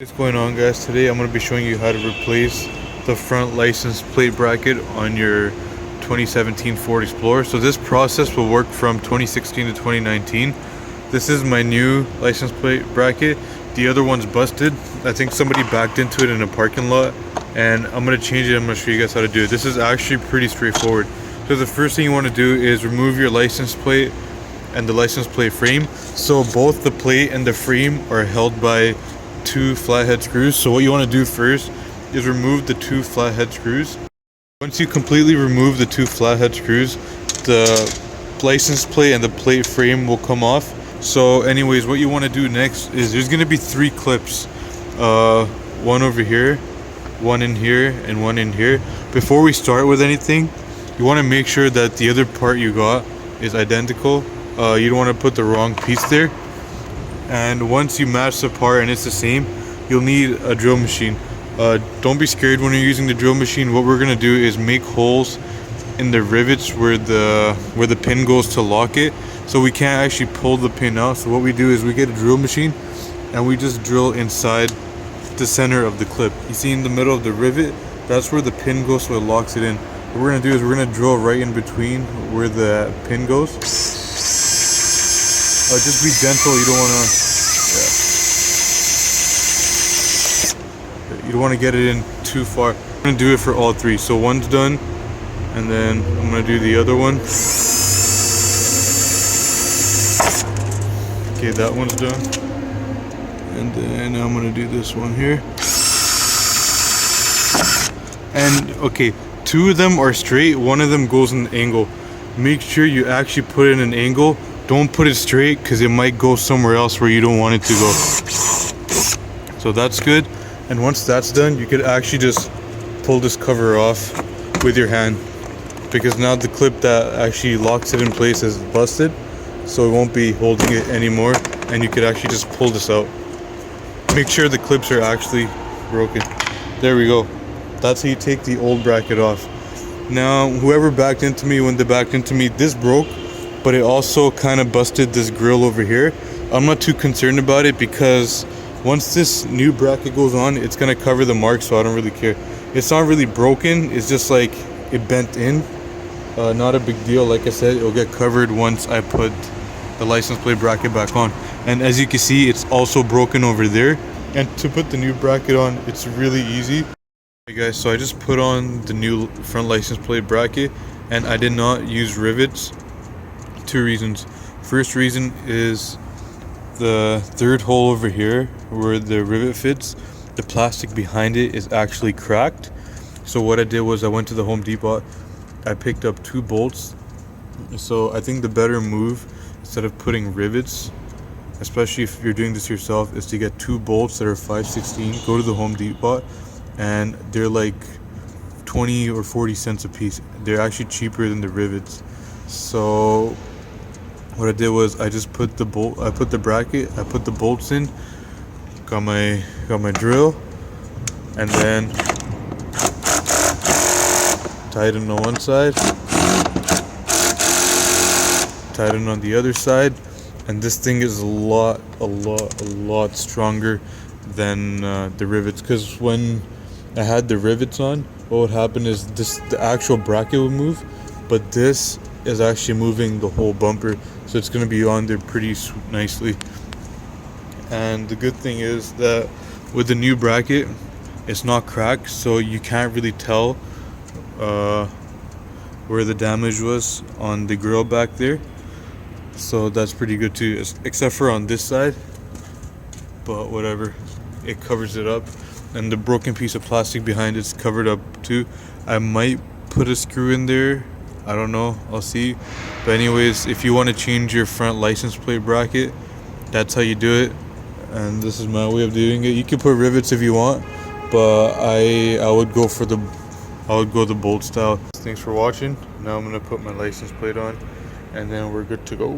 What's going on, guys? Today I'm going to be showing you how to replace the front license plate bracket on your 2017 Ford Explorer. So this process will work from 2016 to 2019. This is my new license plate bracket. The other one's busted. I think somebody backed into it in a parking lot, and I'm going to change it. I'm going to show you guys how to do it. This is actually pretty straightforward. So the first thing you want to do is remove your license plate and the license plate frame. So both the plate and the frame are held by two flathead screws. So what you want to do first is remove the two flathead screws. Once you completely remove the two flathead screws, the license plate and the plate frame will come off. So anyways, what you want to do next is there's going to be three clips, one over here, one in here, and one in here. Before we start with anything, you want to make sure that the other part you got is identical. You don't want to put the wrong piece there. And once you match the part and it's the same, you'll need a drill machine. Don't be scared when you're using the drill machine. What we're gonna do is make holes in the rivets where the pin goes to lock it, so we can't actually pull the pin out. So what we do is we get a drill machine and we just drill inside the center of the clip. You see in the middle of the rivet, that's where the pin goes, so it locks it in. What we're gonna do is we're gonna drill right in between where the pin goes. Just be gentle. You don't want to. You don't want to get it in too far. I'm gonna do it for all three. So one's done, and then I'm gonna do the other one. Okay, that one's done, and then I'm gonna do this one here. And okay, two of them are straight. One of them goes in an angle. Make sure you actually put it in an angle. Don't put it straight because it might go somewhere else where you don't want it to go. So that's good. And once that's done, you could actually just pull this cover off with your hand, because now the clip that actually locks it in place is busted, so it won't be holding it anymore, and you could actually just pull this out. Make sure the clips are actually broken. There we go. That's how you take the old bracket off. Now, whoever backed into me, when they backed into me, this broke, but it also kind of busted this grill over here. I'm not too concerned about it because once this new bracket goes on, it's gonna cover the mark, so I don't really care. It's not really broken, it's just like it bent in. Not a big deal. Like I said, it'll get covered once I put the license plate bracket back on. And as you can see, it's also broken over there. And to put the new bracket on, it's really easy. Hey guys, so I just put on the new front license plate bracket, and I did not use rivets. Two reasons. First reason is the third hole over here where the rivet fits, the plastic behind it is actually cracked. So what I did was I went to the Home Depot, I picked up two bolts. So I think the better move, instead of putting rivets, especially if you're doing this yourself, is to get two bolts that are 5/16. Go to the Home Depot, and they're like 20 or 40 cents a piece. They're actually cheaper than the rivets. So what I did was I just put the bolt, I put the bracket, I put the bolts in, got my drill, and then tied it on one side, tied it on the other side, and this thing is a lot stronger than the rivets. Because when I had the rivets on, what would happen is the actual bracket would move, but this is actually moving the whole bumper, so it's going to be on there pretty nicely. And the good thing is that with the new bracket, it's not cracked, so you can't really tell where the damage was on the grill back there. So that's pretty good too, except for on this side, but whatever, it covers it up. And the broken piece of plastic behind it's covered up too. I might put a screw in there, I don't know, I'll see. But anyways, if you want to change your front license plate bracket, that's how you do it. And this is my way of doing it. You can put rivets if you want, but I would go the bolt style. Thanks for watching. Now I'm gonna put my license plate on, and then we're good to go.